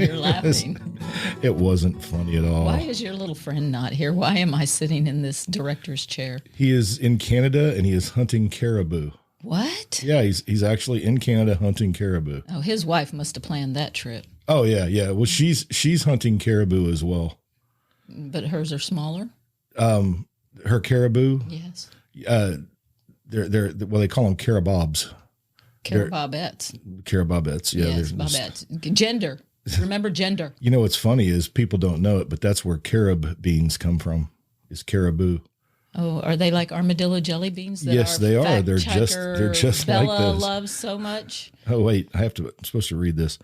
you're laughing. It wasn't funny at all. Why is your little friend not here? Why am I sitting in this director's chair? He is in Canada and he is hunting caribou. What? Yeah, he's actually in Canada hunting caribou. Oh, his wife must have planned that trip. Oh yeah. Well, she's hunting caribou as well. But hers are smaller. Her caribou. Yes. They're they call them carabobs. Carabobettes. Carabobettes. Yeah. Yes, bobettes. Gender. Remember gender. You know what's funny is people don't know it, but that's where carob beans come from. Is caribou. Oh, are they like armadillo jelly beans? Yes, they are. They're just Bella like those. loves so much. Oh wait, I'm supposed to read this.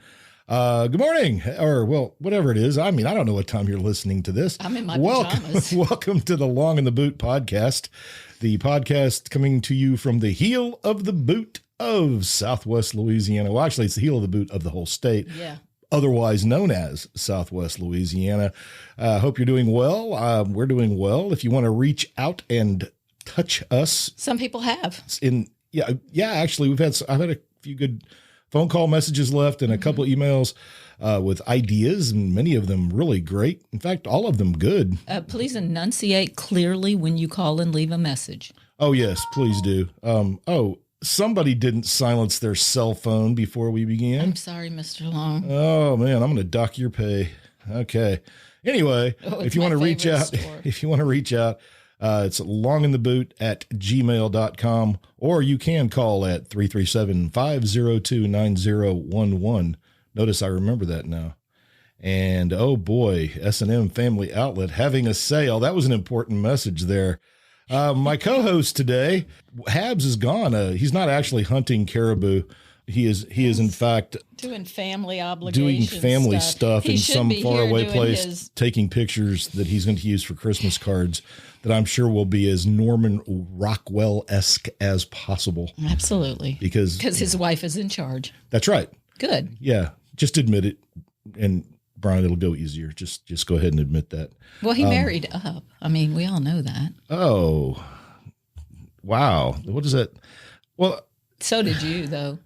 Good morning, or well, whatever it is. I mean, I don't know what time you're listening to this. I'm in my pajamas. Welcome to the Long in the Boot podcast, the podcast coming to you from the heel of the boot of Southwest Louisiana. Well, actually, it's the heel of the boot of the whole state. Yeah. Otherwise known as Southwest Louisiana. Hope you're doing well. We're doing well. If you want to reach out and touch us, Some people have. Actually, I've had a few good phone call messages left and a couple of emails with ideas, and many of them really great. In fact, all of them good. Please enunciate clearly when you call and leave a message. Oh yes, please do. Somebody didn't silence their cell phone before we began. I'm sorry, Mr. Long. Oh man, I'm going to dock your pay. Okay. Anyway, if you want to reach out, it's longintheboot@gmail.com, or you can call at 337-502-9011. Notice I remember that now. And oh boy, S&M Family Outlet having a sale. That was an important message there. My co-host today, Habs, is gone. He's not actually hunting caribou. He is in fact doing family obligations, doing family stuff in some faraway place, taking pictures that he's going to use for Christmas cards that I'm sure will be as Norman Rockwell-esque as possible. Absolutely. Because his wife is in charge. That's right. Good. Yeah. Just admit it. And Brian, it'll go easier. Just go ahead and admit that. Well, he married up. I mean, we all know that. Oh, wow. What is that? Well, so did you, though.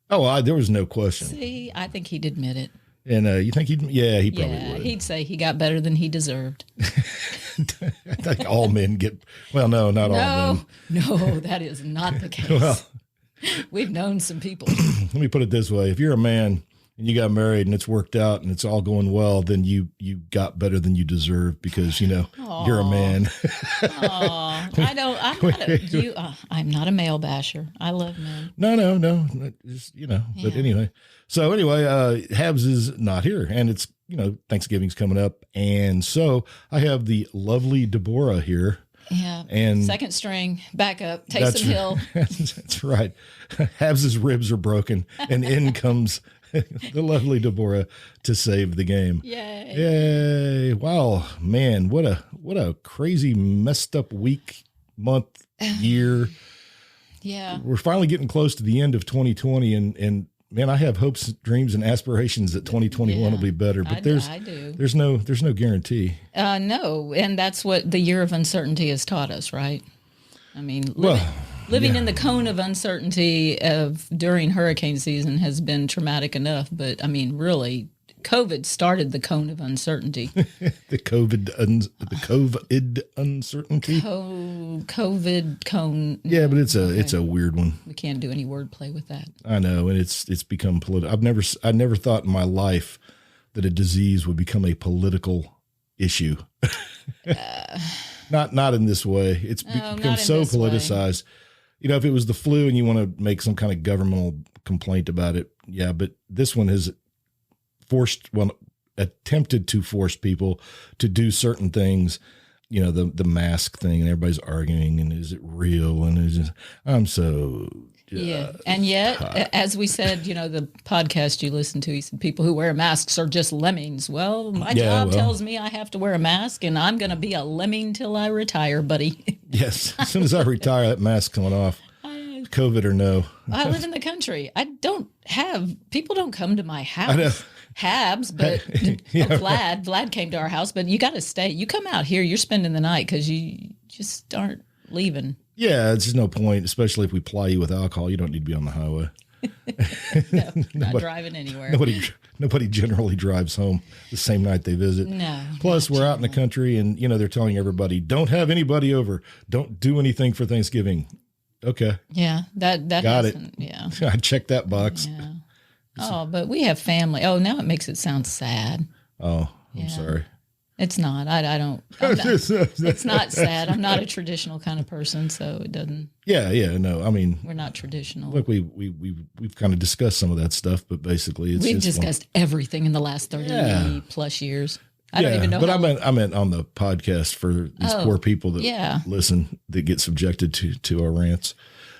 Oh, there was no question. See, I think he'd admit it. And you think he probably would. He'd say he got better than he deserved. I think all men get, well, no, not all men. No, that is not the case. Well, we've known some people. Let me put it this way. If you're a man and you got married and it's worked out and it's all going well, then you got better than you deserve because, you're a man. I'm not a male basher. I love men. No. Just, but anyway. So anyway, Habs is not here, and it's, Thanksgiving's coming up. And so I have the lovely Deborah here. Yeah. And second string, back up, Taysom Hill. That's right. Habs's ribs are broken, and in comes the lovely Deborah to save the game. Yay. Wow, man, what a crazy messed up week, month, year. Yeah. We're finally getting close to the end of 2020, and man, I have hopes, dreams, and aspirations that 2021 will be better, but I do. There's no guarantee. No. And that's what the year of uncertainty has taught us, right? I mean, living in the cone of uncertainty during hurricane season has been traumatic enough, but I mean, really, COVID started the cone of uncertainty. the COVID uncertainty. COVID cone. Yeah, but it's a weird one. We can't do any wordplay with that. I know, and it's become political. I never thought in my life that a disease would become a political issue. Not in this way. It's become so politicized. Way. If it was the flu and you want to make some kind of governmental complaint about it, yeah, but this one has attempted to force people to do certain things, the mask thing, and everybody's arguing, and is it real? And I'm so yeah. And yet, as we said, the podcast you listen to, he said people who wear masks are just lemmings. Well, my job tells me I have to wear a mask, and I'm going to be a lemming till I retire, buddy. Yes. As soon as I retire, that mask's coming off. COVID or no. I live in the country. People don't come to my house. Habs, but Vlad came to our house, but you got to stay. You come out here, you're spending the night because you just aren't leaving. Yeah, it's just no point, especially if we ply you with alcohol. You don't need to be on the highway. No, not driving anywhere. Nobody generally drives home the same night they visit. No. Plus, we're out in the country, and they're telling everybody, don't have anybody over, don't do anything for Thanksgiving. Okay. Yeah, that got it. Yeah, I checked that box. Yeah. Oh, but we have family. Oh, now it makes it sound sad. Oh, I'm sorry. It's not. I don't. It's not sad. I'm not a traditional kind of person, so it doesn't. Yeah. No, I mean, we're not traditional. Look, we've kind of discussed some of that stuff, but basically, we've discussed everything in the last 30 plus years. I don't even know. But I meant on the podcast for these poor people that listen, that get subjected to our rants,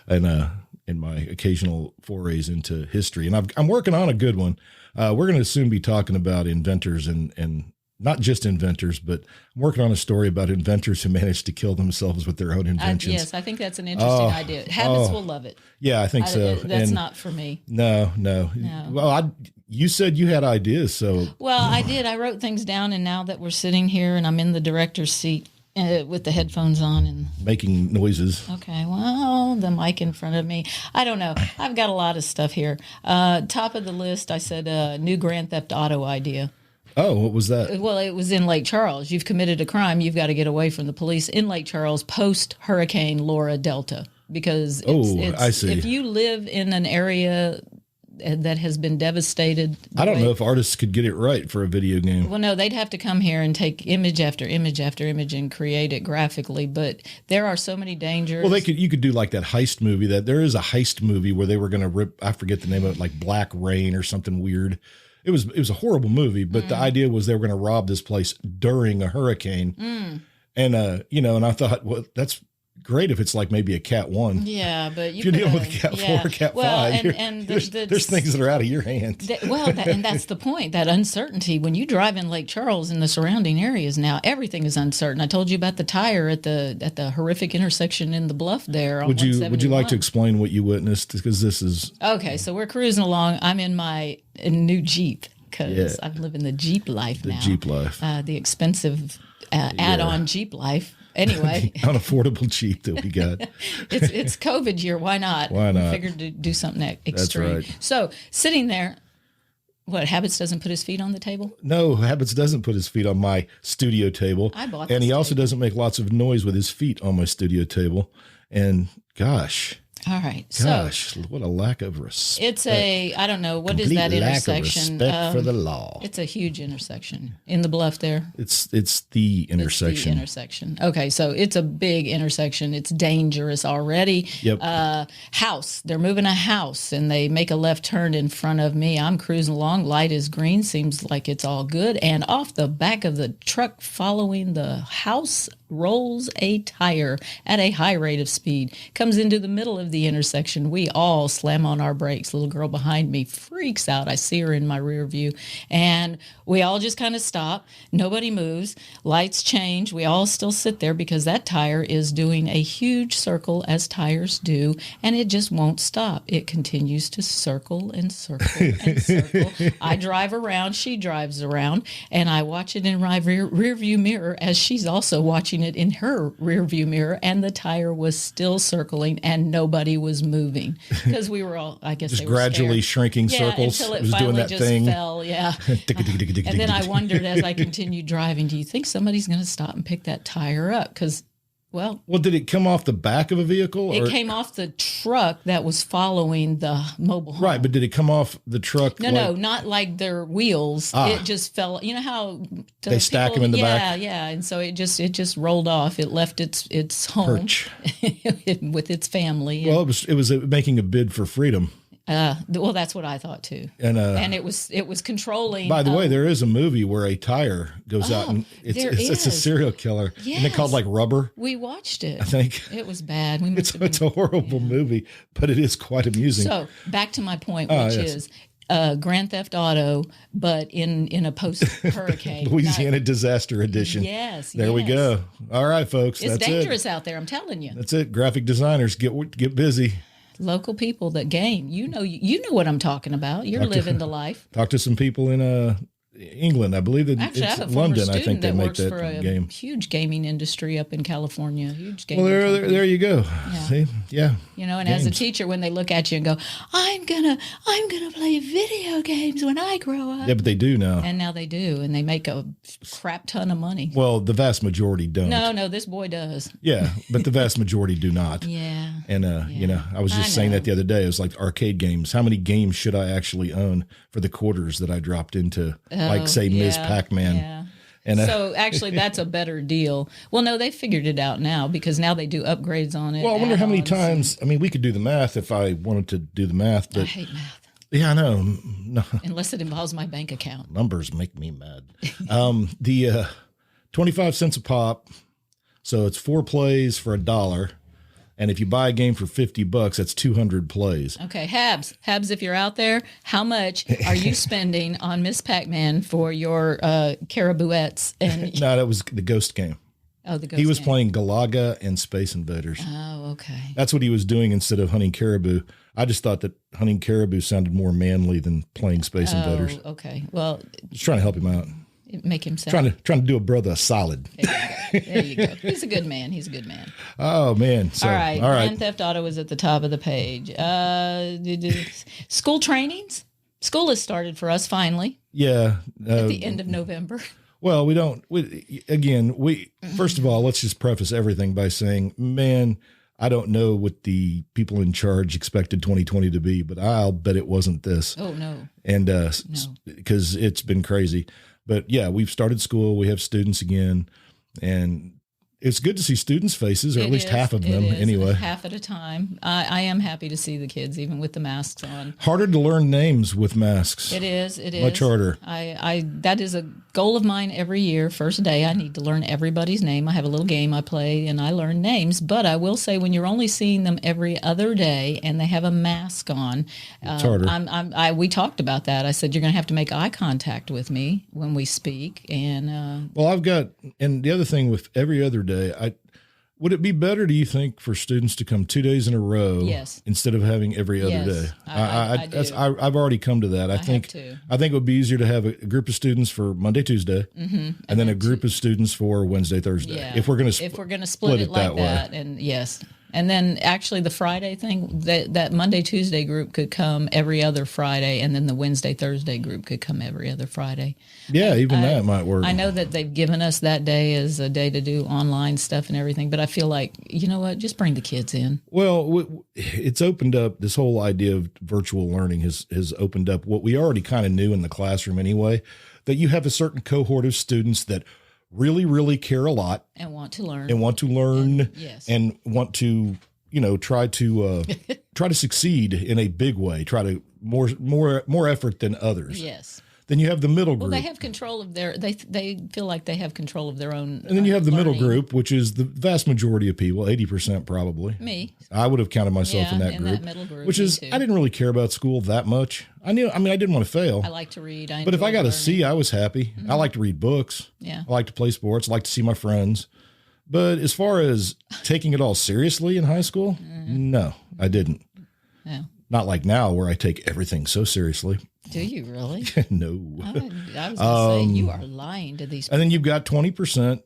and in my occasional forays into history. And I'm working on a good one. We're going to soon be talking about inventors and not just inventors, but I'm working on a story about inventors who managed to kill themselves with their own inventions. Yes, I think that's an interesting idea. Habits will love it. Yeah, I think so. That's not for me. No. Well, you said you had ideas, so. Well, I did. I wrote things down, and now that we're sitting here and I'm in the director's seat with the headphones on and making noises. Okay, well, the mic in front of me. I don't know. I've got a lot of stuff here. Top of the list, I said new Grand Theft Auto idea. Oh, what was that? Well, it was in Lake Charles. You've committed a crime. You've got to get away from the police in Lake Charles post Hurricane Laura Delta. Because I see. If you live in an area that has been devastated. I don't know if artists could get it right for a video game. Well, no, they'd have to come here and take image after image after image and create it graphically. But there are so many dangers. Well, you could do like that heist movie. That there is a heist movie where they were going to rip. I forget the name of it, like Black Rain or something weird. It was a horrible movie, but the idea was they were going to rob this place during a hurricane. And and I thought, well, that's great if it's like maybe a Cat 1. Yeah, but if you're dealing with a Cat 4 or Cat 5, and there's things that are out of your hands. And that's the point, that uncertainty. When you drive in Lake Charles and the surrounding areas now, everything is uncertain. I told you about the tire at the horrific intersection in the Bluff there on Would you like to explain what you witnessed? Because this is... Okay, so we're cruising along. I'm in my new Jeep because I live in the Jeep life now. The Jeep life. The expensive add-on Jeep life. Anyway, unaffordable Jeep that we got. it's COVID year. Why not? Why not? We figured to do something extreme. That's right. So sitting there, what, Habits doesn't put his feet on the table? No, Habits doesn't put his feet on my studio table. I bought and he also doesn't make lots of noise with his feet on my studio table. And gosh. All right. Gosh, what a lack of respect. It's I don't know, what is that intersection? Lack of respect for the law. It's a huge intersection in the Bluff there. It's the intersection. It's the intersection. Okay, so it's a big intersection. It's dangerous already. Yep. House. They're moving a house, and they make a left turn in front of me. I'm cruising along. Light is green. Seems like it's all good. And off the back of the truck following the house rolls a tire at a high rate of speed, comes into the middle of the intersection. We all slam on our brakes. Little girl behind me freaks out. I see her in my rear view, and we all just kind of stop. Nobody moves. Lights change. We all still sit there because that tire is doing a huge circle, as tires do, and it just won't stop. It continues to circle and circle and circle. I drive around, she drives around, and I watch it in my rear view mirror as she's also watching it in her rear view mirror, and the tire was still circling and nobody was moving because we were all, I guess, just they were gradually scared. shrinking circles. Until it was finally doing that just thing. fell. Yeah. And then I wondered as I continued driving, do you think somebody's going to stop and pick that tire up? Because, well, did it come off the back of a vehicle? It came off the truck that was following the mobile home. Right, but did it come off the truck? No, not like their wheels. It just fell. You know how they stack them in the back? Yeah, and so it just rolled off. It left its home with its family. Well, it was making a bid for freedom. Well, that's what I thought too. And it was controlling. By the way, there is a movie where a tire goes out and it's a serial killer. Yes. Isn't it called like Rubber? We watched it. I think it was bad. It's a horrible movie, but it is quite amusing. So back to my point, which is Grand Theft Auto, but in a post-hurricane. Louisiana Disaster Edition. Yes. There we go. All right, folks. It's that's dangerous out there, I'm telling you. That's it. Graphic designers, get busy. Local people that game. You know what I'm talking about. You're living the life. Talk to some people in England. I believe that Actually, I it's have a former London. I student think they that make works that for a game. huge gaming industry up in California. Huge gaming Well, company. there you go. Yeah. See, yeah. You know, and Games. as a teacher, when they look at you and go, I'm gonna play video games when I grow up. Yeah, but they do now. And now they do, and they make a crap ton of money. Well, the vast majority don't. No, this boy does. Yeah, but the vast majority do not. Yeah. And, you know, I was just saying that the other day. It was like arcade games. How many games should I actually own for the quarters that I dropped into? Like, say, Ms. Pac-Man. Yeah. And, so actually, that's a better deal. Well, no, they figured it out now because now they do upgrades on it. Well, I wonder how many times. I mean, we could do the math if I wanted to do the math. But I hate math. Yeah, I know. No, unless it involves my bank account. Numbers make me mad. The 25 cents a pop. So it's 4 plays for $1. And if you buy a game for $50, that's 200 plays. Okay, Habs, if you're out there, how much are you spending on Miss Pac-Man for your caribouettes? And No, that was the Ghost game. Oh, the Ghost He was game. playing Galaga and Space Invaders. Oh, okay. That's what he was doing instead of hunting caribou. I just thought that hunting caribou sounded more manly than playing Space Invaders. Okay. Well, Just trying to help him out. make him sound. Trying to do a brother a solid. There you go. He's a good man. Oh man! So, all right. Grand Theft Auto is at the top of the page. School trainings. School has started for us finally. Yeah. At the end of November. Well, we don't. First of all, let's just preface everything by saying, man, I don't know what the people in charge expected 2020 to be, but I'll bet it wasn't this. Oh no! And because it's been crazy. But yeah, we've started school. We have students again, and it's good to see students' faces, or at least half of them anyway. Half at a time. I am happy to see the kids, even with the masks on. Harder to learn names with masks. It is. Much harder. That is a goal of mine every year. First day, I need to learn everybody's name. I have a little game I play, and I learn names. But I will say, when you're only seeing them every other day, and they have a mask on, it's harder. We talked about that. I said, you're going to have to make eye contact with me when we speak. And well, and the other thing with every other day, would it be better, do you think, for students to come 2 days in a row instead of having every other day? I've already come to that. I think it would be easier to have a group of students for Monday, Tuesday, and then a group of students for Wednesday, Thursday. Yeah. If we're going to split it like that, and yes. And then actually the Friday thing, that Monday, Tuesday group could come every other Friday, and then the Wednesday, Thursday group could come every other Friday. Yeah, that might work. I know that they've given us that day as a day to do online stuff and everything, but I feel like, you know what, just bring the kids in. Well, it's opened up, this whole idea of virtual learning has opened up what we already kind of knew in the classroom anyway, that you have a certain cohort of students that really, really care a lot and want to learn and want to, try to succeed in a big way, try to more effort than others. Yes. Then you have the middle group. Well, they have control of they feel like they have control of their own. And then you have the learning. middle group, which is the vast majority of people, 80% probably. Me. I would have counted myself in that middle group, which is, I didn't really care about school that much. I didn't want to fail. I like to read. But if I got a C, I was happy. Mm-hmm. I like to read books. Yeah. I like to play sports. I like to see my friends. But as far as taking it all seriously in high school, no, I didn't. Yeah. Not like now where I take everything so seriously. Do you really? No. I was going to say, you are lying to these people. And then you've got 20%,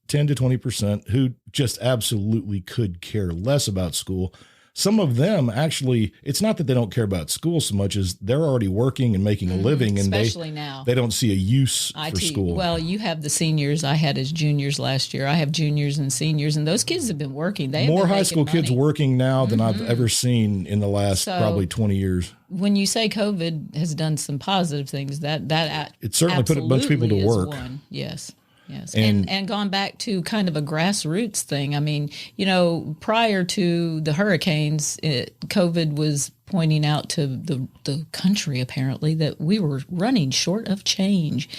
10 to 20% who just absolutely could care less about school. Some of them actually, it's not that they don't care about school so much as they're already working and making a living, and especially now they don't see a use for school. Well, you have the seniors. I had as juniors last year. I have juniors and seniors, and those kids have been working. They have more been high school money. Kids working now than I've ever seen in the last probably 20 years. When you say COVID has done some positive things, that it certainly put a bunch of people to work. Yes. Yes. And gone back to kind of a grassroots thing. I mean, prior to the hurricanes, COVID was pointing out to the country, apparently, that we were running short of change.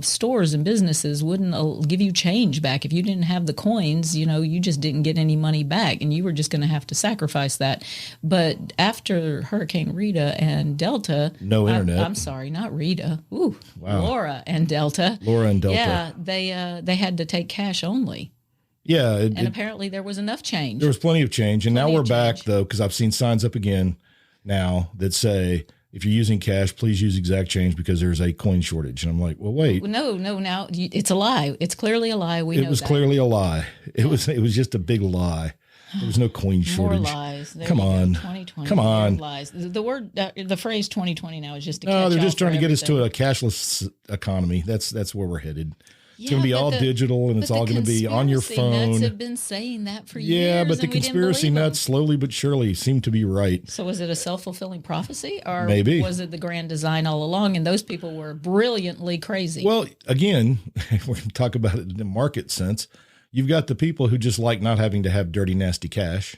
Stores and businesses wouldn't give you change back. If you didn't have the coins, you just didn't get any money back, and you were just going to have to sacrifice that. But after Hurricane Rita and Delta... No internet. I'm sorry, not Rita. Ooh, wow. Laura and Delta. Yeah, they had to take cash only. Yeah. And apparently there was enough change. There was plenty of change. And now we're back, though, because I've seen signs up again now that say if you're using cash, please use exact change because there's a coin shortage. And I'm like, well, wait. No. Now it's a lie. It's clearly a lie. It was clearly a lie. It was just a big lie. There was no coin shortage. More lies. There Come on. 2020. Come on. Lies. The phrase 2020 now is just to catch No, they're just trying to get us everything. to a cashless economy. That's where we're headed. It's Yeah, going to be but all digital, and it's all going to be on your conspiracy nuts phone. have been saying that for years. Yeah, but the and we didn't conspiracy believe them. nuts slowly but surely seem to be right. So was it a self-fulfilling prophecy, or Maybe. was it the grand design all along? And those people were brilliantly crazy. Well, again, we're going to talk about it in the market sense. You've got the people who just like not having to have dirty, nasty cash.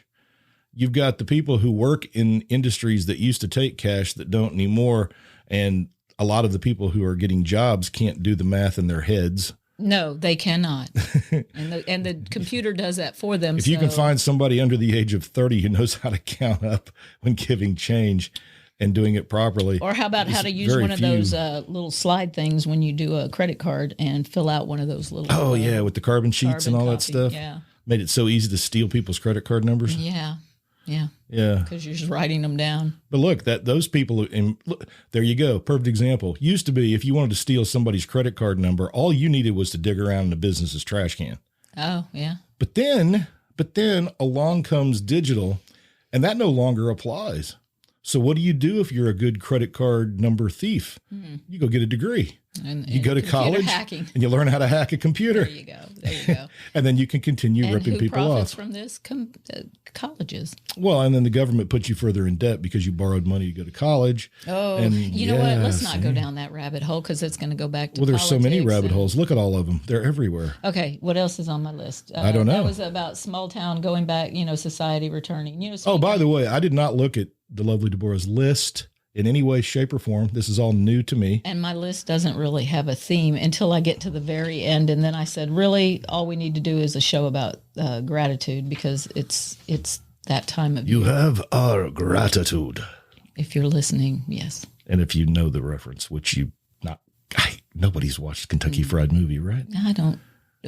You've got the people who work in industries that used to take cash that don't anymore. And a lot of the people who are getting jobs can't do the math in their heads. No, they cannot. and the computer does that for them. If you can find somebody under the age of 30 who knows how to count up when giving change and doing it properly. Or how about how to use one of those little slide things when you do a credit card and fill out one of those little. Oh, yeah, with the carbon sheets and all that stuff. Yeah. Made it so easy to steal people's credit card numbers. Yeah. Yeah. Yeah. Because you're just writing them down. But look, those people, and look, there you go. Perfect example. Used to be if you wanted to steal somebody's credit card number, all you needed was to dig around in the business's trash can. Oh, yeah. But then along comes digital, and that no longer applies. So what do you do if you're a good credit card number thief? You go get a degree. And you go to college hacking. and you learn how to hack a computer. There you go. There you go. And then you can continue and ripping who people profits off. from this? Colleges. Well, and then the government puts you further in debt because you borrowed money to go to college. Oh, and you know what? Let's not go down that rabbit hole because it's going to go back to there's so many rabbit and- holes. Look at all of them. They're everywhere. Okay, what else is on my list? I don't know. That was about small town going back, society returning. Oh, by the way, I did not look at the lovely Deborah's list in any way, shape, or form. This is all new to me. And my list doesn't really have a theme until I get to the very end. And then I said, really, all we need to do is a show about gratitude because it's that time of year. You have our gratitude. If you're listening, yes. And if you know the reference, which nobody's watched Kentucky Fried Movie, right? I don't.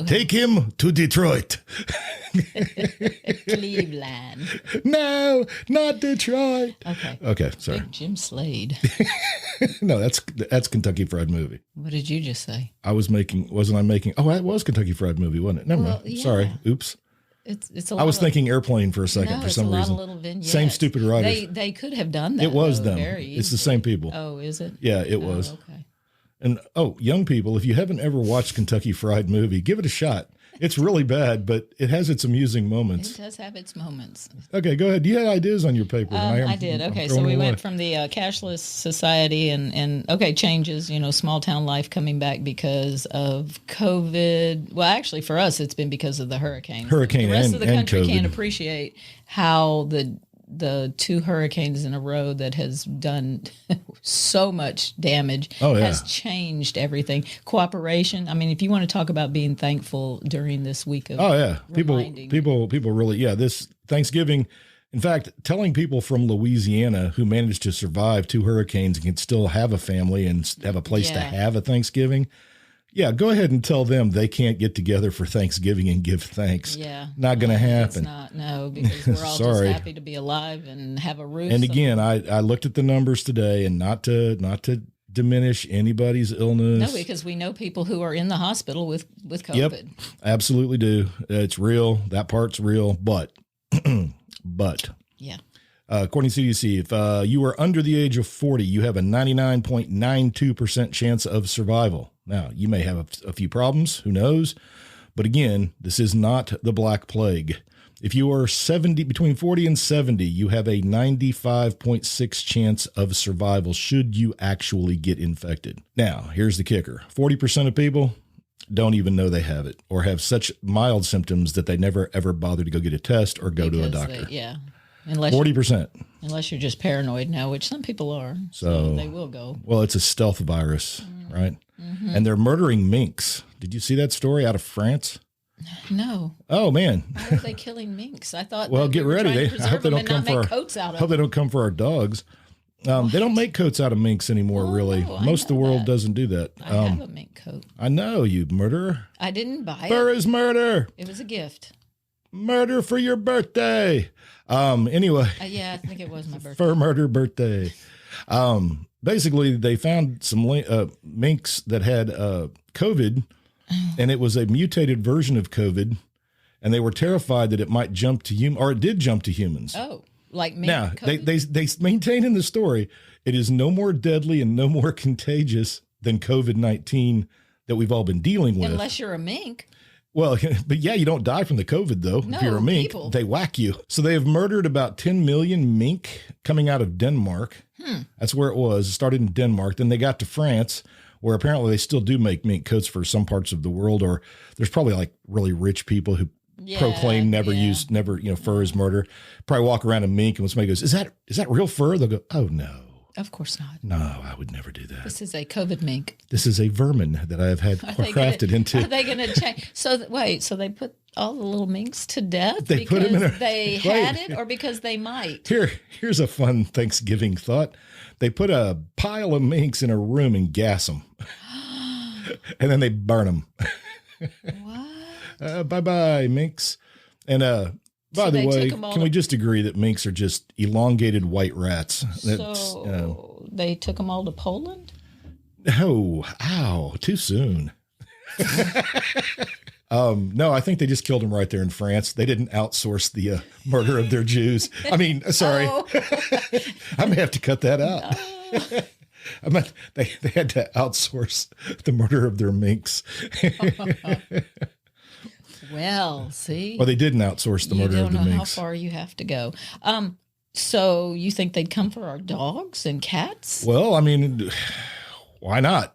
Take him to Detroit. Cleveland. No, not Detroit. Okay, sorry. Big Jim Slade. No, that's Kentucky Fried Movie. What did you just say? Wasn't I making? Oh, that was Kentucky Fried Movie, wasn't it? Never mind. Yeah. Sorry. Oops. It's a I was thinking airplane for a second No, for some it's a lot reason. of little vignettes. Same stupid writers. They could have done that. It was though, them. very It's the easily. same people. Oh, is it? Yeah, it was. Okay. And young people, if you haven't ever watched Kentucky Fried Movie, give it a shot. It's really bad, but it has its amusing moments. It does have its moments. Okay, go ahead. You had ideas on your paper. I did. Okay, so we went from the cashless society and changes, small town life coming back because of COVID. Well, actually, for us, it's been because of the hurricanes. Hurricane the rest and, of the and country COVID. can't appreciate how the two hurricanes in a row that has done so much damage has changed everything. Cooperation. I mean, if you want to talk about being thankful during this week of people really this Thanksgiving. In fact, telling people from Louisiana who managed to survive two hurricanes and can still have a family and have a place to have a Thanksgiving. Yeah, go ahead and tell them they can't get together for Thanksgiving and give thanks. Yeah. Not going to happen. It's not, because we're all just happy to be alive and have a roof. And again, I looked at the numbers today, and not to diminish anybody's illness. No, because we know people wwho are in the hospital with COVID. Yep, absolutely do. It's real. That part's real, but yeah. According to CDC, if you are under the age of 40, you have a 99.92% chance of survival. Now, you may have a few problems, who knows? But again, this is not the Black Plague. If you are between 40 and 70, you have a 95.6 chance of survival should you actually get infected. Now, here's the kicker. 40% of people don't even know they have it or have such mild symptoms that they never, ever bother to go get a test or go to a doctor. Unless 40%. Unless you're just paranoid now, which some people are. So they will go. Well, it's a stealth virus, right? Mm-hmm. And they're murdering minks. Did you see that story out of France? No. Oh, man. Why are they killing minks? I thought. Well, get ready. I hope they don't come for coats out of hope they don't come for our dogs. They don't make coats out of minks anymore, really. No, Most of the world doesn't do that. I have a mink coat. I know, you murderer. I didn't buy it. Fur is murder. It was a gift. Murder for your birthday. Anyway. Yeah, I think it was my birthday. Fur murder birthday. Basically, they found some minks that had COVID, and it was a mutated version of COVID, and they were terrified that it might jump to human, or it did jump to humans. Oh, like mink now COVID? they maintain in the story it is no more deadly and no more contagious than COVID-19 that we've all been dealing with. Unless you're a mink. Well, but yeah, you don't die from the COVID, though. No, if you're a mink, people. They whack you. So they have murdered about 10 million mink coming out of Denmark. That's where it was. It started in Denmark. Then they got to France, where apparently they still do make mink coats for some parts of the world. Or there's probably like really rich people who proclaim never, fur is murder. Probably walk around in mink, and when somebody goes, is that real fur? They'll go, oh, no. Of course not. No, I would never do that. This is a COVID mink. This is a vermin that I have had crafted into. Are they going to change? So they put all the little minks to death they put them in they had it or because they might? Here's a fun Thanksgiving thought. They put a pile of minks in a room and gas them. And then they burn them. What? Bye-bye, minks. And by the way, can we just agree that minks are just elongated white rats? So they took them all to Poland? Oh, ow, too soon. No, I think they just killed them right there in France. They didn't outsource the murder of their Jews. I mean, sorry. Oh. I may have to cut that out. Oh. I meant they had to outsource the murder of their minks. Well, see. Well, they didn't outsource the murder of the minks. You don't know how far you have to go. So you think they'd come for our dogs and cats? Well, I mean, why not?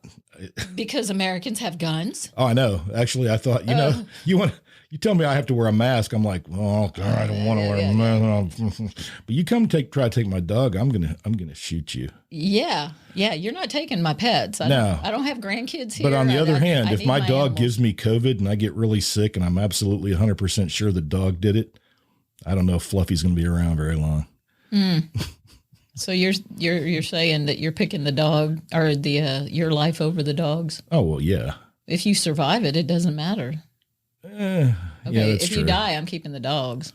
Because Americans have guns? Oh, I know. Actually, I thought, you tell me I have to wear a mask. I'm like, oh, God, I don't want to wear a mask. But you come try to take my dog, I'm gonna shoot you. Yeah. You're not taking my pets. I don't have grandkids here. But on the other hand, if my dog gives me COVID and I get really sick and I'm absolutely 100% sure the dog did it, I don't know if Fluffy's going to be around very long. So you're saying that you're picking the dog or your life over the dog's? Oh, well, yeah. If you survive it, it doesn't matter. Okay, yeah, that's if true. you die, I'm keeping the dogs.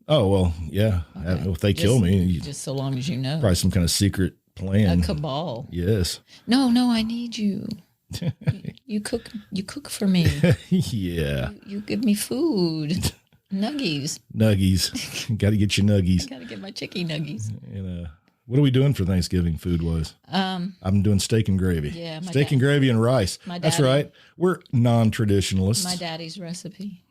Oh, well, yeah. Okay. If they kill me. Just so long as you know. Probably some kind of secret plan. A cabal. Yes. No, I need you. You cook for me. Yeah. You give me food. Nuggies. Got to get your nuggies. Got to get my chicky nuggies. And what are we doing for Thanksgiving food-wise? I'm doing steak and gravy. Yeah, steak and gravy and rice. That's right. We're non-traditionalists. My daddy's recipe.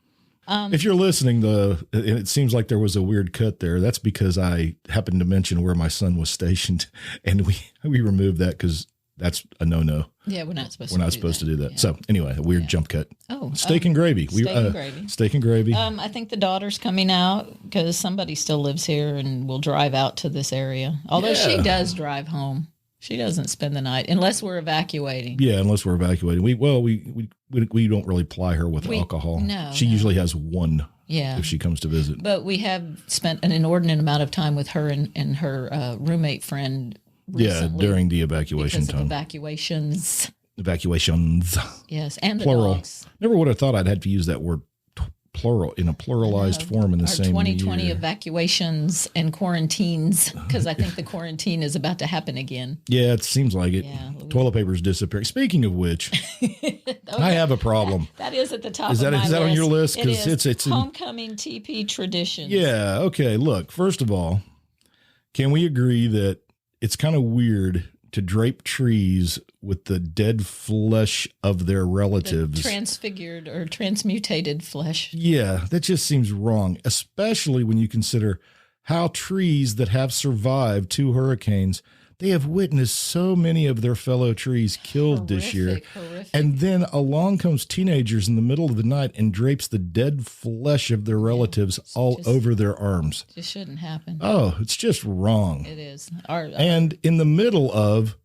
If you're listening, and it seems like there was a weird cut there, that's because I happened to mention where my son was stationed, and we removed that because that's a no-no. Yeah, we're not supposed to do that. Yeah. So anyway, a weird jump cut. Oh, steak and gravy. Steak and gravy. I think the daughter's coming out because somebody still lives here and will drive out to this area. Although she does drive home. She doesn't spend the night unless we're evacuating. Yeah, unless we're evacuating. We don't really ply her with alcohol. No, she usually has one. Yeah, if she comes to visit. But we have spent an inordinate amount of time with her and her roommate friend. Recently, during the evacuation time. Evacuations. Yes, and the plural. Dogs. Never would have thought I'd had to use that word plural in a pluralized form in the same 2020 year. Evacuations and quarantines, because I think the quarantine is about to happen again. Yeah, it seems like it. Yeah, toilet paper's disappearing. Speaking of which, I have a problem. That is at the top of my list. Is that on your list? Because it's homecoming TP traditions. Yeah, okay. Look, first of all, can we agree that it's kind of weird to drape trees with the dead flesh of their relatives? The transfigured or transmutated flesh. Yeah, that just seems wrong, especially when you consider how trees that have survived 2 hurricanes, they have witnessed so many of their fellow trees killed this year. Horrific. And then along comes teenagers in the middle of the night and drapes the dead flesh of their relatives all over their arms. It just shouldn't happen. Oh, it's just wrong. It is. And in the middle of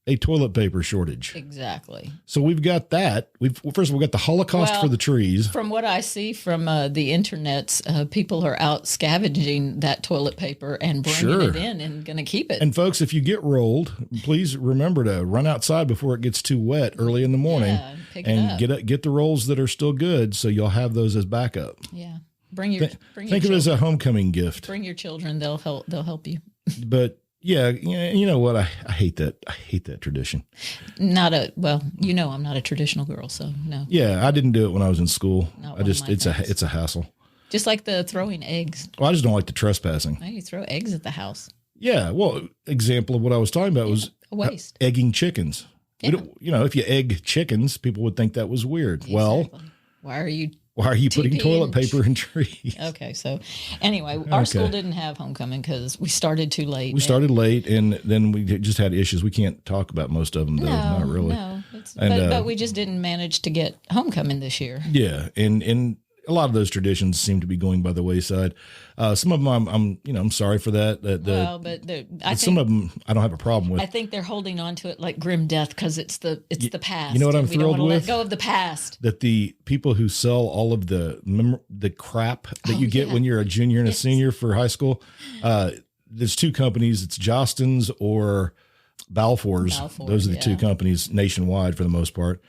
a toilet paper shortage. Exactly. So we've got that. First of all, we've got the Holocaust for the trees. From what I see from the internets, people are out scavenging that toilet paper and bringing it in and going to keep it. And folks, if you get rolled, please remember to run outside before it gets too wet early in the morning and get the rolls that are still good, so you'll have those as backup. Yeah. Think of it as a homecoming gift. Bring your children; they'll help you. But Yeah, you know what? I hate that. I hate that tradition. I'm not a traditional girl, so no. Yeah, I didn't do it when I was in school. Not It's a hassle. Just like the throwing eggs. Well, I just don't like the trespassing. Why do you throw eggs at the house? Yeah, well, example of what I was talking about was a waste. Egging chickens. Yeah. If you egg chickens, people would think that was weird. Exactly. Well, why are you putting toilet paper in trees? Okay, so anyway, our school didn't have homecoming because we started too late. We started late, and then we just had issues. We can't talk about most of them, though. Not really. No, but we just didn't manage to get homecoming this year. Yeah, and a lot of those traditions seem to be going by the wayside. Some of them, I'm sorry for that. Some of them I don't have a problem with. I think they're holding on to it like grim death because it's the past. You know what I'm thrilled with? We don't want to let go of the past. That the people who sell all of the crap that you get when you're a junior and a senior for high school, there's two companies. It's Jostens or Balfour's. Those are the two companies nationwide for the most part,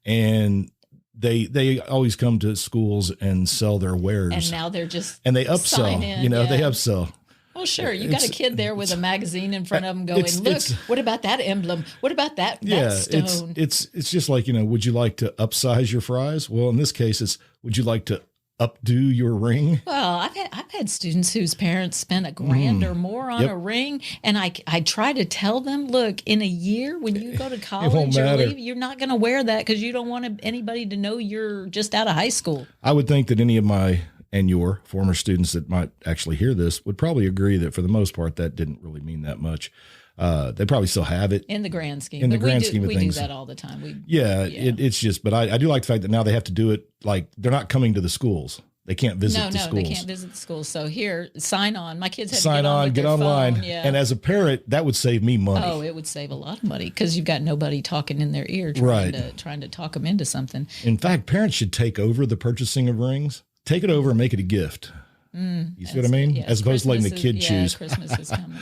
and they always come to schools and sell their wares. And now they're just and they upsell. They upsell. Well, sure. You got a kid there with a magazine in front of them going, look, what about that emblem? What about that stone? It's just like, would you like to upsize your fries? Well, in this case, it's would you like to updo your ring? Well, I've had students whose parents spent $1,000 or more on a ring, and I try to tell them, look, in a year when you go to college or leave, you're not going to wear that because you don't want anybody to know you're just out of high school. I would think that any of my and your former students that might actually hear this would probably agree that for the most part that didn't really mean that much. They probably still have it in the grand scheme. In the grand scheme of things, we do that all the time. It's just. But I do like the fact that now they have to do it like they're not coming to the schools. They can't visit the schools. No, they can't visit the schools. So here, sign on. My kids had to get online. Yeah. And as a parent, that would save me money. Oh, it would save a lot of money because you've got nobody talking in their ear trying to talk them into something. In fact, parents should take over the purchasing of rings. Take it over and make it a gift. You see what I mean? As opposed to letting the kid choose. Christmas is coming,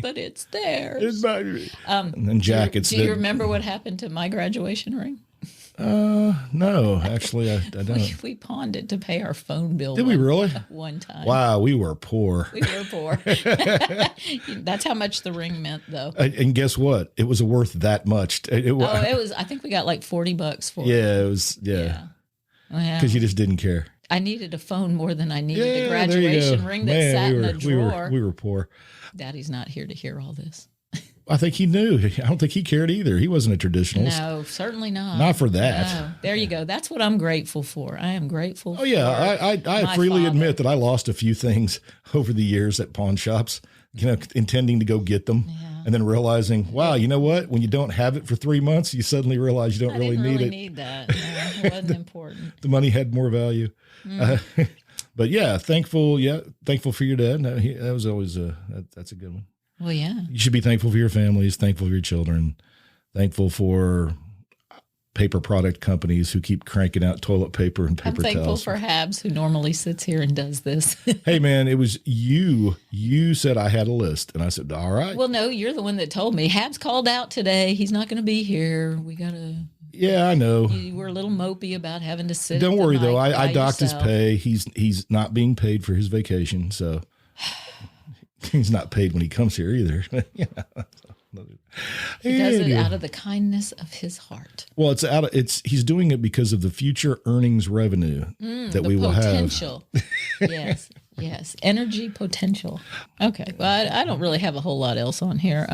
but it's theirs. It's not, and then jackets. Do you remember what happened to my graduation ring? No, actually, I don't. We pawned it to pay our phone bill. Did we really? One time. Wow, we were poor. That's how much the ring meant, though. And guess what? It was worth that much. It was. I think we got like $40 for it. Yeah, it was. Yeah, because you just didn't care. I needed a phone more than I needed a graduation ring that sat in a drawer. We were poor. Daddy's not here to hear all this. I think he knew. I don't think he cared either. He wasn't a traditionalist. No, certainly not. Not for that. No. There you go. That's what I'm grateful for. I am grateful. Oh yeah, I freely admit that I lost a few things over the years at pawn shops. Intending to go get them, and then realizing, wow, you know what? When you don't have it for 3 months, you suddenly realize you don't really need it. Need that. No, it wasn't important. The money had more value. But yeah, thankful for your dad. No, that was always that's a good one. Well, yeah. You should be thankful for your families, thankful for your children, thankful for paper product companies who keep cranking out toilet paper and paper towels. I'm thankful for Habs, who normally sits here and does this. Hey, man, it was you. You said I had a list, and I said, all right. Well, no, you're the one that told me. Habs called out today. He's not going to be here. We got to... Yeah, I know. You were a little mopey about having to sit. Don't worry, though. I docked his pay. He's not being paid for his vacation, so he's not paid when he comes here either. He does it out of the kindness of his heart. Well, he's doing it because of the future earnings revenue that we will have. Potential. Yes. Energy potential. Okay. Well, I don't really have a whole lot else on here.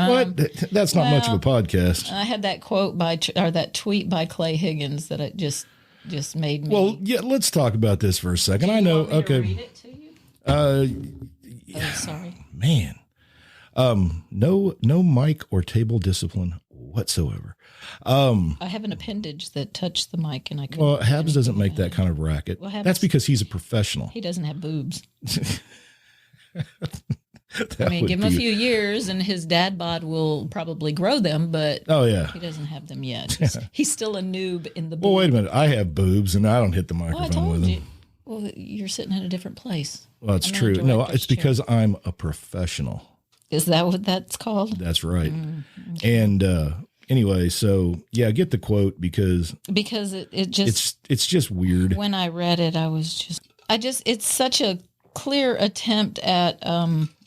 That's not much of a podcast. I had that quote that tweet by Clay Higgins that it just made me. Well, yeah, let's talk about this for a second. I know. To read it to you? Sorry. Man. No mic or table discipline whatsoever. I have an appendage that touched the mic and I couldn't. Well, Habs doesn't make that kind of racket. Well, that's because he's a professional. He doesn't have boobs. Give him a few years and his dad bod will probably grow them, but he doesn't have them yet. He's still a noob in the boob. Well, wait a minute. I have boobs and I don't hit the microphone with them. Well, you're sitting in a different place. Well, it's true. No, it's because I'm a professional. Is that what that's called? That's right. Okay. And anyway, so yeah, get the quote because it just it's just weird. When I read it, I was just it's such a clear attempt at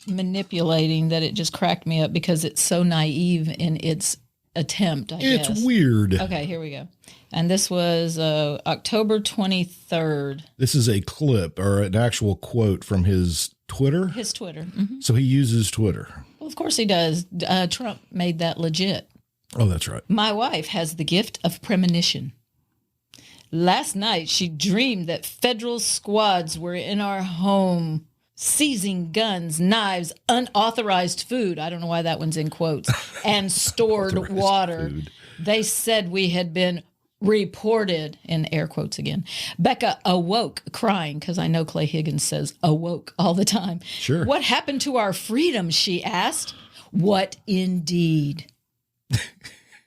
manipulating that it just cracked me up because it's so naive in its attempt, I guess. It's weird. Okay, here we go. And this was October 23rd. This is a clip or an actual quote from his Twitter. His Twitter. Mm-hmm. So he uses Twitter. Well, of course he does. Trump made that legit. Oh, that's right. My wife has the gift of premonition. Last night, she dreamed that federal squads were in our home, seizing guns, knives, unauthorized food. I don't know why that one's in quotes, and stored water. Food. They said we had been reported, in air quotes again. Becca awoke crying, because I know Clay Higgins says awoke all the time. Sure. What happened to our freedom, she asked. What indeed?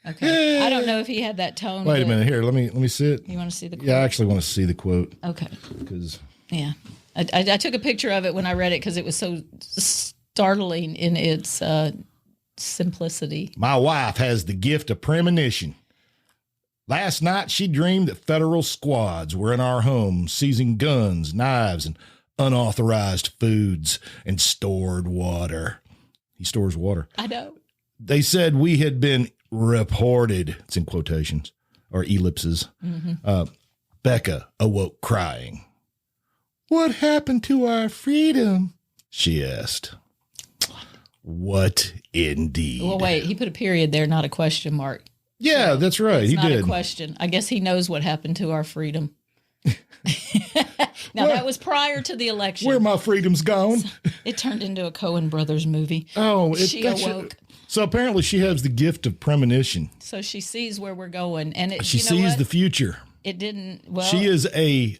Okay. I don't know if he had that tone. Wait a minute. Here, let me see it. You want to see the quote? Yeah, I actually want to see the quote. Okay. Because yeah. I took a picture of it when I read it because it was so startling in its simplicity. My wife has the gift of premonition. Last night, she dreamed that federal squads were in our home, seizing guns, knives, and unauthorized foods and stored water. He stores water. I know. They said we had been reported. It's in quotations or ellipses. Mm-hmm. Becca awoke crying. What happened to our freedom? She asked. What indeed? Well, wait, he put a period there, not a question mark. Yeah, so that's right. He not did. A question. I guess he knows what happened to our freedom. Now, that was prior to the election. Where my freedom's gone. It turned into a Coen Brothers movie. Oh, she awoke. So apparently she has the gift of premonition. So she sees where we're going. And she sees the future. It didn't, well. She is a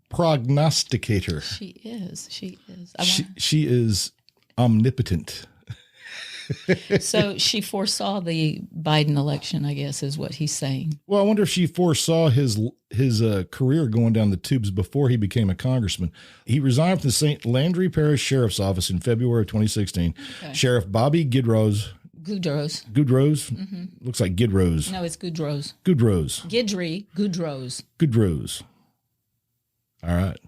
prognosticator. She is. She is omnipotent. So she foresaw the Biden election, I guess, is what he's saying. Well, I wonder if she foresaw his career going down the tubes before he became a congressman. He resigned from the St. Landry Parish Sheriff's Office in February of 2016. Okay. Sheriff Bobby Gidrose. Mm-hmm. Looks like Gidrose. No, it's Gudrose. Gudrose. All right.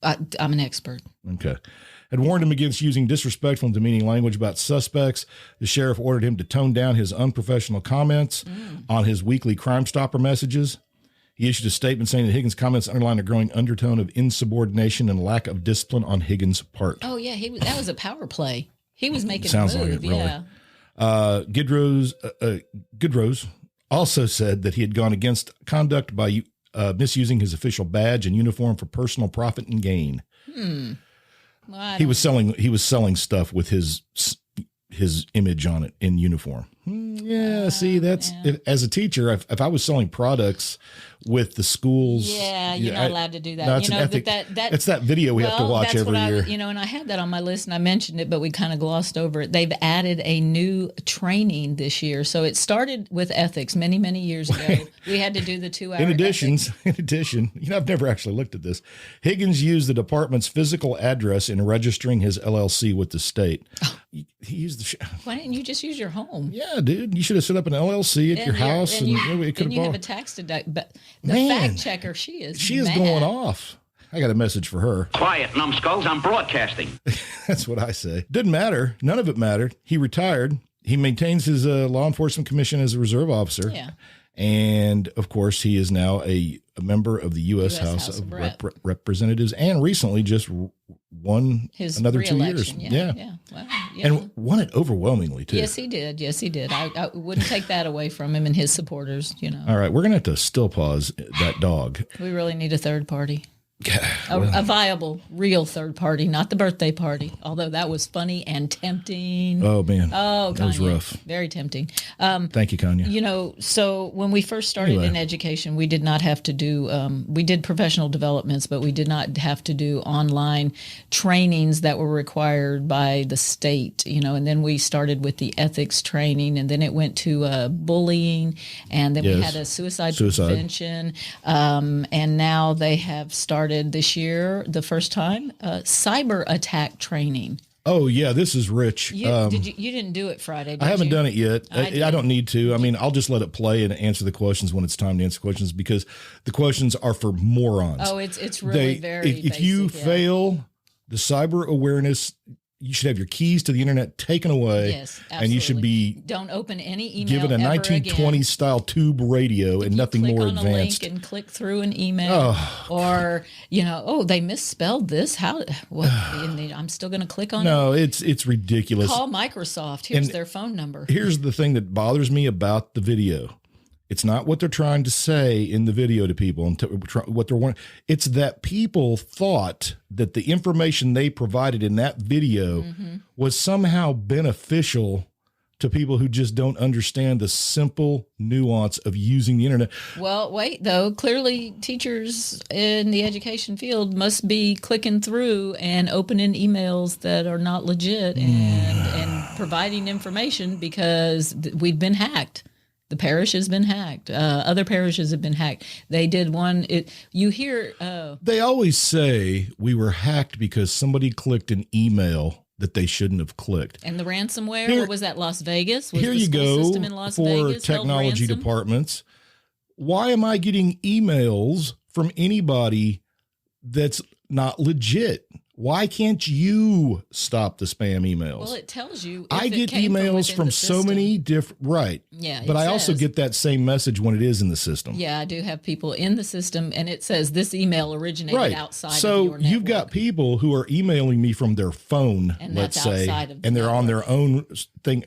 I'm an expert. Okay. Had warned him against using disrespectful and demeaning language about suspects. The sheriff ordered him to tone down his unprofessional comments on his weekly Crime Stopper messages. He issued a statement saying that Higgins' comments underline a growing undertone of insubordination and lack of discipline on Higgins' part. Oh, yeah. That was a power play. He was making Sounds a move. like it, really. Yeah. Gidrose also said that he had gone against conduct by misusing his official badge and uniform for personal profit and gain. Well, he was selling stuff with his image on it in uniform. Yeah, see, that's as a teacher, if I was selling products with the schools. Yeah, you're not allowed to do that. No, it's it's that video we have to watch every year. And I had that on my list and I mentioned it, but we kind of glossed over it. They've added a new training this year. So it started with ethics many, many years ago. We had to do the 2-hour In addition, I've never actually looked at this. Higgins used the department's physical address in registering his LLC with the state. He used Why didn't you just use your home? Yeah, dude, you should have set up an LLC at your house, and it could have a tax deduct. But the fact checker, she is going off. I got a message for her. Quiet, numbskulls! I'm broadcasting. That's what I say. Didn't matter. None of it mattered. He retired. He maintains his law enforcement commission as a reserve officer. Yeah. And of course, he is now a member of the U.S. House of Representatives, and recently just won another 2 years. Yeah. Well, and won it overwhelmingly too. Yes, he did. I wouldn't take that away from him and his supporters. All right, we're gonna have to still pause that dog. We really need a third party. A viable, real third party, not the birthday party, although that was funny and tempting. Oh, man. Oh, Kanye. That was rough. Very tempting. Thank you, Kanye. So when we first started in education, we did not have to do, we did professional developments, but we did not have to do online trainings that were required by the state, and then we started with the ethics training, and then it went to bullying, and then we had a suicide prevention, and now they have started this year, the first time, cyber attack training. Oh yeah, this is rich. You didn't do it Friday, did I haven't you? done it yet. I don't need to. I mean, I'll just let it play and answer the questions when it's time to answer questions, because the questions are for morons. Oh, it's really very if you fail the cyber awareness, you should have your keys to the internet taken away. Yes, absolutely. And you should be don't open any email given a 1920s style tube radio and nothing more advanced. Click on a link and click through an email, or they misspelled this. How? What? I'm still going to click on it. No, it's ridiculous. Call Microsoft. Here's their phone number. Here's the thing that bothers me about the video. It's not what they're trying to say in the video to people and what they're wanting. It's that people thought that the information they provided in that video was somehow beneficial to people who just don't understand the simple nuance of using the internet. Well, wait, though. Clearly, teachers in the education field must be clicking through and opening emails that are not legit and providing information because we've been hacked. The parish has been hacked. Other parishes have been hacked. They did one. They always say we were hacked because somebody clicked an email that they shouldn't have clicked. And the ransomware, what was that, Las Vegas? Was here the you school go system in Las for Vegas technology departments. Why am I getting emails from anybody that's not legit? Why can't you stop the spam emails? Well, it tells you. I get emails from so many different, right. Yeah. But I also get that same message when it is in the system. Yeah, I do have people in the system, and it says this email originated outside of your network. So you've got people who are emailing me from their phone, let's say, and they're on their own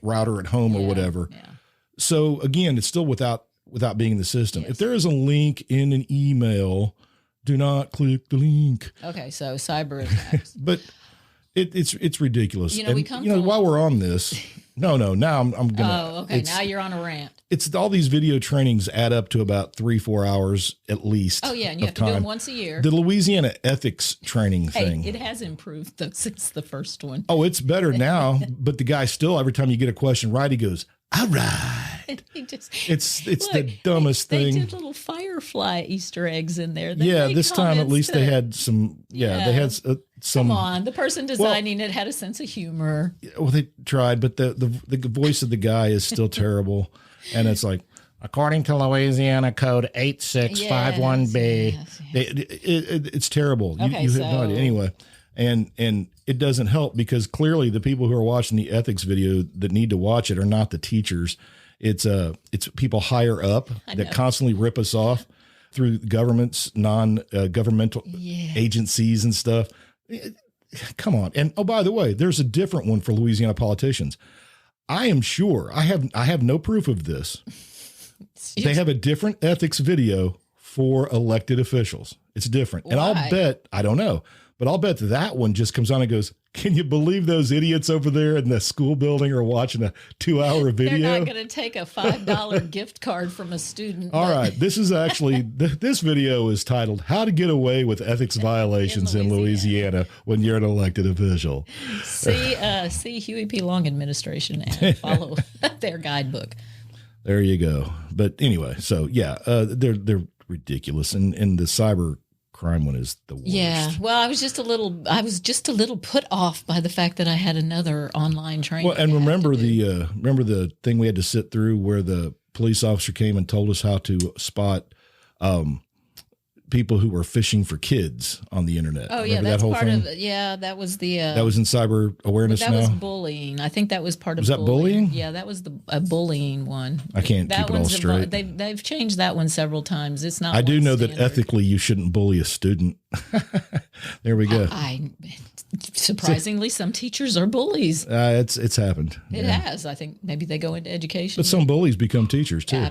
router at home or whatever. Yeah. So again, it's still without being in the system. Yes. If there is a link in an email, do not click the link. Okay, so cyber attacks. But it's ridiculous. And, while we're on this, now I'm gonna. Oh, okay. Now you're on a rant. It's all these video trainings add up to about 3-4 hours at least. Oh yeah, and you have to do them once a year. The Louisiana ethics training thing. It has improved though since the first one. Oh, it's better now. But the guy still, every time you get a question right, he goes, "All right." It's the dumbest thing. They did little firefly Easter eggs in there. This time at least they had some. Yeah, they had some. Come on, the person designing it had a sense of humor. Well, they tried, but the voice of the guy is still terrible, and it's like, according to Louisiana Code 8651B, it's terrible. Okay, you have no idea. Anyway, and it doesn't help because clearly the people who are watching the ethics video that need to watch it are not the teachers. It's people higher up that constantly rip us off through governments, non-governmental agencies and stuff. Come on. And by the way, there's a different one for Louisiana politicians. I am sure I have no proof of this. They have a different ethics video for elected officials. It's different. Why? And I'll bet, I don't know, but I'll bet that one just comes on and goes, can you believe those idiots over there in the school building are watching a 2-hour video? They're not going to take a $5 gift card from a student. All right. This is actually, this video is titled, How to Get Away with Ethics Violations in Louisiana When You're an Elected Official. See Huey P. Long administration and follow their guidebook. There you go. But anyway, so they're ridiculous. And the cyber crime one is the worst. Yeah. Well, I was just a little put off by the fact that I had another online training. Well, and remember the thing we had to sit through where the police officer came and told us how to spot people who were fishing for kids on the internet. Oh yeah, that's part of it. Yeah, that was the that was in cyber awareness. That was bullying. I think that was part of. Was that bullying? Yeah, that was a bullying one. I can't keep it all straight. They've changed that one several times. It's not. I do know that ethically you shouldn't bully a student. There we go. Surprisingly, some teachers are bullies. It's happened. It has. I think maybe they go into education. But some bullies become teachers too.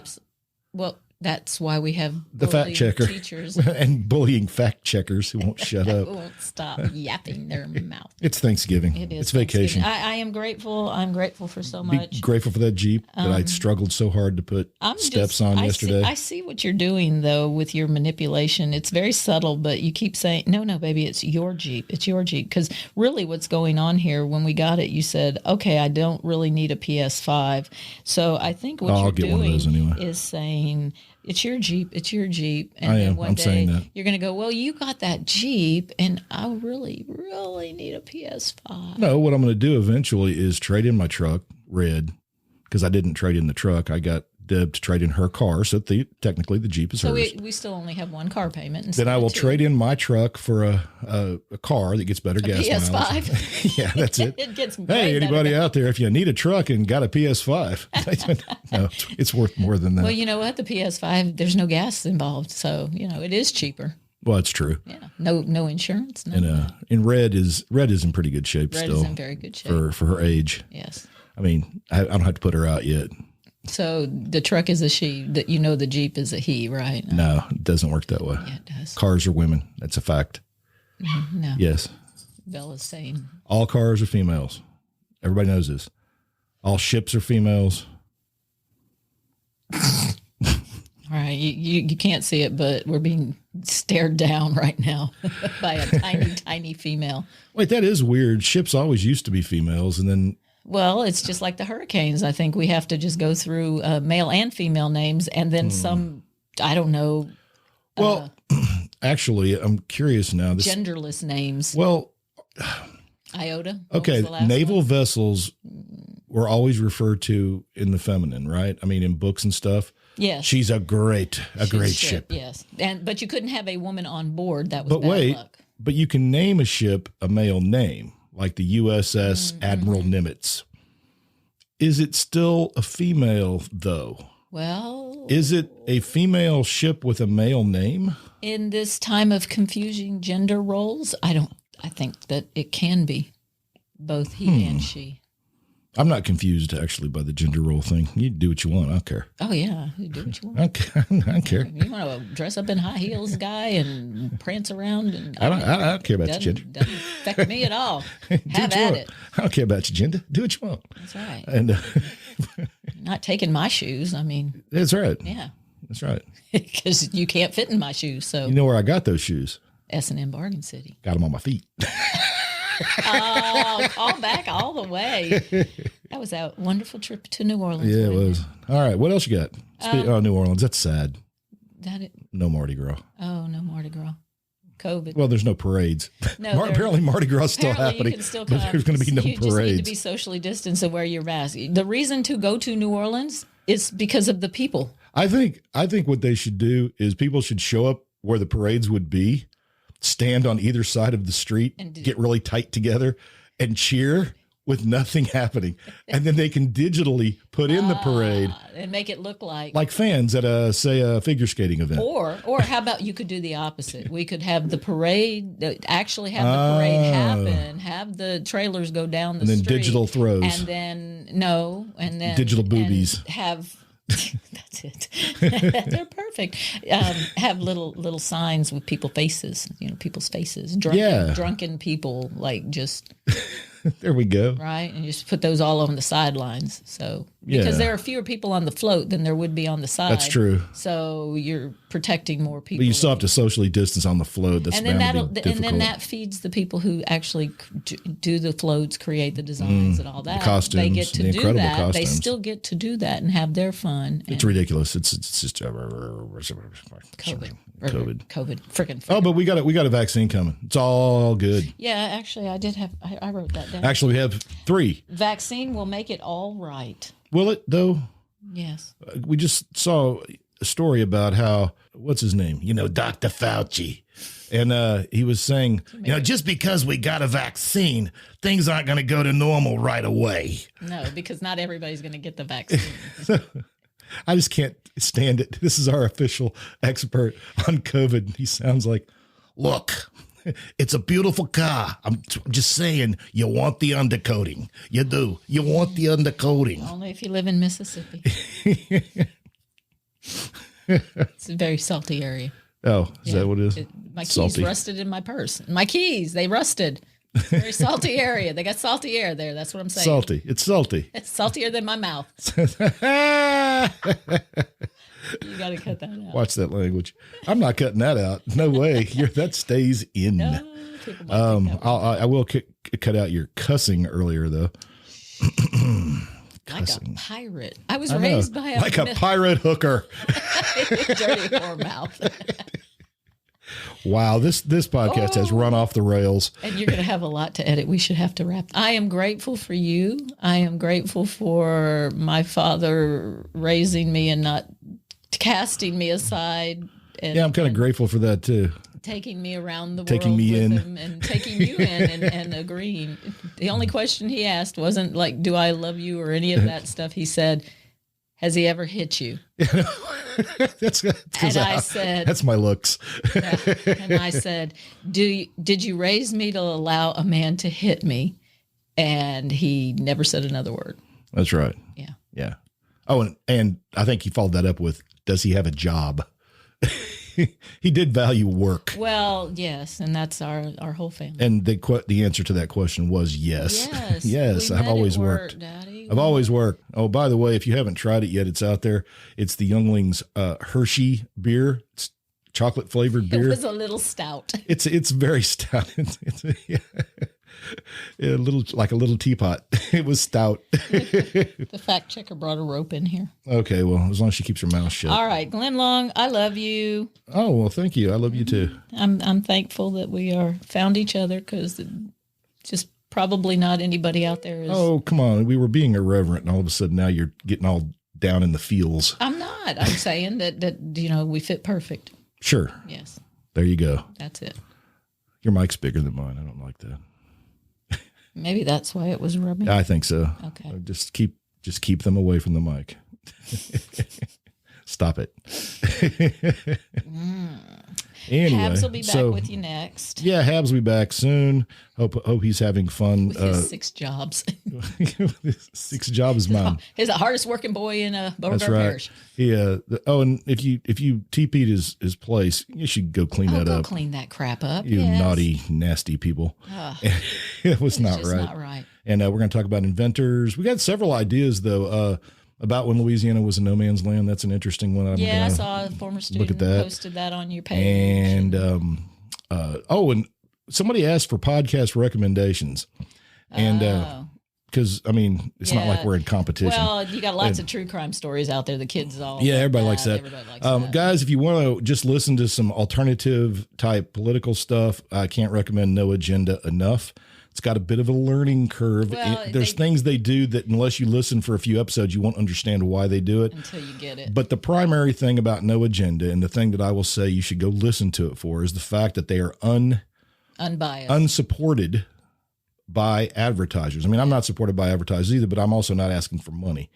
Well, that's why we have the fact checker teachers and bullying fact checkers who won't shut up. Won't stop yapping their mouth. It's Thanksgiving. It is. It's vacation. I am grateful. I'm grateful for so much. Be grateful for that Jeep that I struggled so hard to put steps on yesterday. I see what you're doing though with your manipulation. It's very subtle, but you keep saying, no, baby, it's your Jeep. It's your Jeep. Because really what's going on here, when we got it, you said, okay, I don't really need a PS5. So I think what you're doing is saying, it's your Jeep. It's your Jeep. And then one day you're going to go, well, you got that Jeep, and I really, really need a PS5. No, what I'm going to do eventually is trade in my truck, red, because I didn't trade in the truck. I got Deb to trade in her car. So technically the Jeep is So hers. we still only have one car payment. Then I will trade in my truck for a car that gets better gas PS5. mileage. Yeah, that's it. It gets Hey, anybody out there, if you need a truck and got a PS5, no, it's worth more than that. Well, you know what? The PS5, there's no gas involved. So, it is cheaper. Well, it's true. Yeah. No insurance. No. And Red is in pretty good shape Red still. is in very good shape. For her age. Yes. I mean, I don't have to put her out yet. So the truck is a she, the Jeep is a he, right? No, it doesn't work that way. Yeah, it does. Cars are women. That's a fact. No. Yes. Bella's saying. All cars are females. Everybody knows this. All ships are females. All right, you can't see it, but we're being stared down right now by a tiny female. Wait, that is weird. Ships always used to be females, and then... Well, it's just like the hurricanes. I think we have to just go through male and female names, and then some, I don't know. Well, actually, I'm curious now. Genderless names. Well... Iota. Okay, naval vessels were always referred to in the feminine, right? I mean, in books and stuff. Yes. She's a great ship. Yes. But you couldn't have a woman on board. That was bad luck. But you can name a ship a male name, like the USS Admiral Nimitz. Is it still a female, though? Well... Is it a female ship with a male name? In this time of confusing gender roles, I think that it can be both he and she. I'm not confused, actually, by the gender role thing. You do what you want. I don't care. Oh, yeah. You do what you want. I don't care. You want to dress up in high heels, guy, and prance around? And I don't care about your gender. Doesn't affect me at all. Have at it. I don't care about your gender. Do what you want. That's right. And not taking my shoes. I mean. That's right. Yeah. That's right. Because you can't fit in my shoes. So you know where I got those shoes? S&M Bargain City. Got them on my feet. Oh, call back all the way. That was a wonderful trip to New Orleans. Yeah, it was. All right. What else you got? New Orleans. That's sad. No Mardi Gras. Oh, no Mardi Gras. COVID. Well, there's no parades. No, apparently Mardi Gras is still happening. Still but there's going to be no you parades. You just need to be socially distanced and wear your mask. The reason to go to New Orleans is because of the people. I think what they should do is people should show up where the parades would be, stand on either side of the street, and get really tight together and cheer with nothing happening. And then they can digitally put in the parade and make it look like fans at a figure skating event. Or how about you could do the opposite? We could have the parade, actually have the parade happen, have the trailers go down the street. And then digital throws. And then digital boobies. That's it. They're perfect. Have little signs with people's faces, drunken people, like just. There we go. Right. And just put those all on the sidelines. So, because there are fewer people on the float than there would be on the side. That's true. So you're protecting more people. But you still have to socially distance on the float. That's bound to be difficult. And then that feeds the people who actually do the floats, create the designs and all that. The costumes, they get to the do incredible that. costumes. They still get to do that and have their fun. It's ridiculous. It's just COVID. Freaking. Oh, but we got a vaccine coming. It's all good. Yeah, actually, I wrote that down. Actually, we have 3. Vaccine will make it all right. Will it, though? Yes. We just saw a story about how, what's his name? Dr. Fauci. And he was saying, just because we got a vaccine, things aren't going to go to normal right away. No, because not everybody's going to get the vaccine. I just can't stand it. This is our official expert on COVID. He sounds like, look, it's a beautiful car. I'm just saying, you want the undercoating. You do. You want the undercoating. Only if you live in Mississippi. It's a very salty area. Oh, is that what it is? My keys rusted in my purse. My keys, they rusted. Very salty area. They got salty air there. That's what I'm saying. Salty. It's salty. It's saltier than my mouth. You got to cut that out. Watch that language. I'm not cutting that out. No way. That stays in. No, I will cut out your cussing earlier, though. Cussing. Like a pirate. I was raised by a pirate hooker. Dirty whore mouth. Wow, this podcast has run off the rails. And you're going to have a lot to edit. We should have to wrap. I am grateful for you. I am grateful for my father raising me and not casting me aside. And, I'm kind of grateful for that too. Taking me around the taking world me with in. him and taking you in and agreeing. The only question he asked wasn't like, do I love you or any of that stuff. He said, has he ever hit you? I said, that's my looks. and I said, did you raise me to allow a man to hit me? And he never said another word. That's right. Yeah. Yeah. Oh, and I think he followed that up with, does he have a job? He did value work. Well, yes, and that's our whole family. And the answer to that question was yes. Yes. Yes, I've always worked. Daddy. I've always worked. Oh, by the way, if you haven't tried it yet, it's out there. It's the Younglings Hershey beer. It's chocolate flavored beer. It was a little stout. It's very stout. It's a little teapot. It was stout. The fact checker brought a rope in here. Okay, well, as long as she keeps her mouth shut. All right, Glenn Long, I love you. Oh, well, thank you. I love you too. I'm thankful that we found each other because just probably not anybody out there is. Oh, come on. We were being irreverent, and all of a sudden now you're getting all down in the feels. I'm not. I'm saying that we fit perfect. Sure. Yes. There you go. That's it. Your mic's bigger than mine. I don't like that. Maybe that's why it was rubbing. I think so. Okay. Just keep them away from the mic. Stop it. Anyway, Habs will be back with you next. Yeah, Habs will be back soon. Hope he's having fun. With his 6 jobs. 6 jobs, man. He's the hardest working boy in Beauregard That's right. Parish. Yeah. And if you TP'd his place, you should go clean that up. Clean that crap up. You naughty, nasty people. It was not right. Not right. And we're going to talk about inventors. We got several ideas though. About when Louisiana was a no man's land. That's an interesting one. I saw a former student posted that on your page. And and somebody asked for podcast recommendations, and because it's not like we're in competition. Well, you got lots of true crime stories out there. The kids everybody likes that. Everybody likes that. Guys, if you want to just listen to some alternative type political stuff, I can't recommend No Agenda enough. It's got a bit of a learning curve. Well, there's things they do that unless you listen for a few episodes, you won't understand why they do it. Until you get it. But the primary thing about No Agenda, and the thing that I will say you should go listen to it for, is the fact that they are unbiased, unsupported by advertisers. I mean, I'm not supported by advertisers either, but I'm also not asking for money.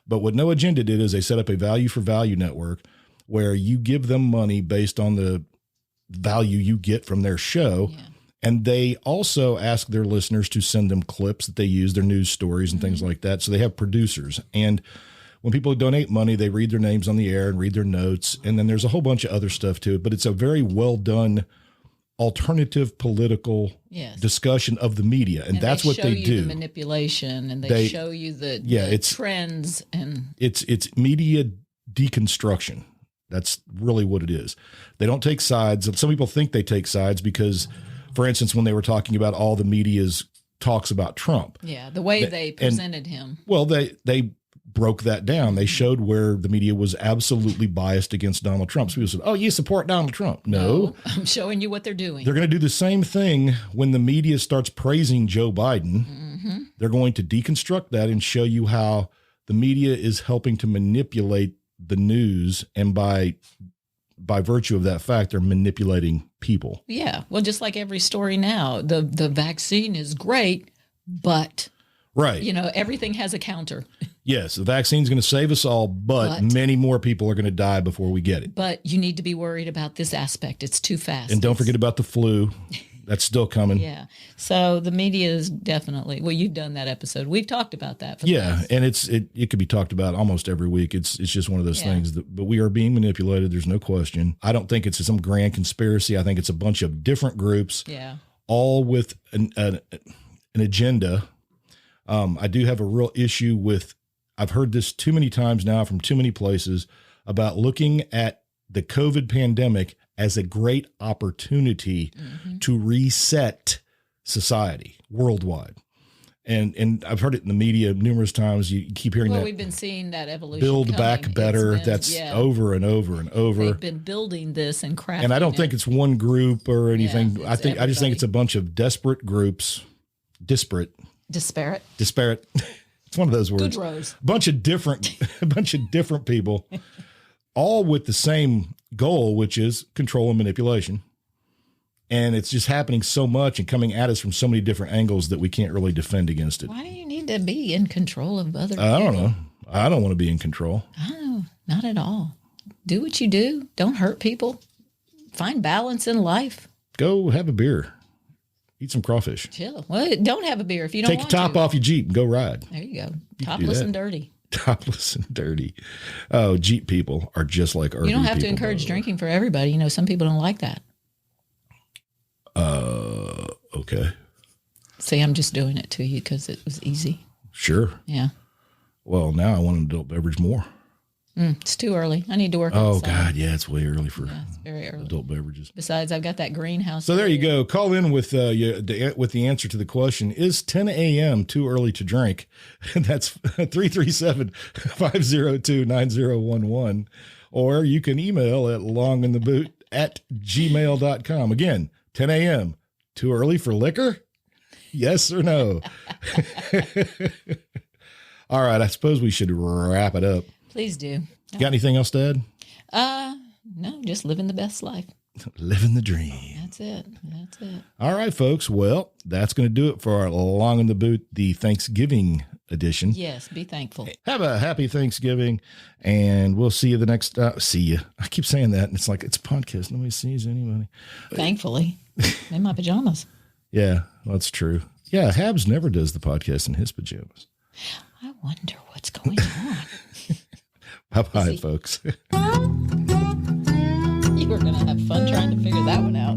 But what No Agenda did is they set up a value for value network where you give them money based on the value you get from their show. Yeah. And they also ask their listeners to send them clips that they use, their news stories and things like that. So they have producers. And when people donate money, they read their names on the air and read their notes. And then there's a whole bunch of other stuff to it. But it's a very well done alternative political discussion of the media. And that's what they do. They show you the manipulation and they show you the trends. And it's media deconstruction. That's really what it is. They don't take sides. Some people think they take sides because, for instance, when they were talking about all the media's talks about Trump. Yeah, the way they presented him. Well, they broke that down. They showed where the media was absolutely biased against Donald Trump. So people said, oh, you support Donald Trump. No. I'm showing you what they're doing. They're going to do the same thing when the media starts praising Joe Biden. Mm-hmm. They're going to deconstruct that and show you how the media is helping to manipulate the news, and by virtue of that fact, they're manipulating people. Yeah. Well, just like every story now, the vaccine is great, but everything has a counter. Yes, the vaccine's going to save us all, but many more people are going to die before we get it. But you need to be worried about this aspect. It's too fast. And don't forget about the flu. That's still coming. Yeah. So the media is definitely, you've done that episode. We've talked about that. And it could be talked about almost every week. It's just one of those things but we are being manipulated. There's no question. I don't think it's some grand conspiracy. I think it's a bunch of different groups, all with an agenda. I do have a real issue with, I've heard this too many times now from too many places about looking at the COVID pandemic as a great opportunity to reset society worldwide. And I've heard it in the media numerous times. You keep hearing that. We've been seeing that evolution. Build coming. back better. That's over and over and over. They've been building this and crafting. And I don't think it's one group or anything. Yeah, I just think it's a bunch of desperate groups, disparate. It's one of those words. Goodrows. A bunch of different people, all with the same goal, which is control and manipulation. And it's just happening so much and coming at us from so many different angles that we can't really defend against it. Why do you need to be in control of other people? I don't know. I don't want to be in control. No, not at all. Do what you do. Don't hurt people. Find balance in life. Go have a beer. Eat some crawfish. Chill. Well, don't have a beer if you don't want to. Take the top off your Jeep and go ride. There you go. Topless and dirty. Topless and dirty. Oh, Jeep people are just like RV people. You don't have to encourage drinking for everybody. You know, some people don't like that. Okay. See, I'm just doing it to you because it was easy. Sure. Yeah. Well, now I want an adult beverage more. It's too early. I need to work on Oh, God. Yeah, it's way early for it's very early. adult beverages. Besides, I've got that greenhouse. So there you go. Call in with the answer to the question, is 10 a.m. too early to drink? And that's 337-502-9011. Or you can email at longintheboot@gmail.com. Again, 10 a.m. Too early for liquor? Yes or no? All right. I suppose we should wrap it up. Please do. Got anything else to add? No, just living the best life. Living the dream. That's it. All right, folks. Well, that's going to do it for our Long in the Boot, the Thanksgiving edition. Yes, be thankful. Have a happy Thanksgiving, and we'll see you the next. See you. I keep saying that, and it's like it's a podcast. Nobody sees anybody. Thankfully, in my pajamas. Yeah, that's true. Yeah, Habs never does the podcast in his pajamas. I wonder what's going on. Bye-bye, folks. You were going to have fun trying to figure that one out.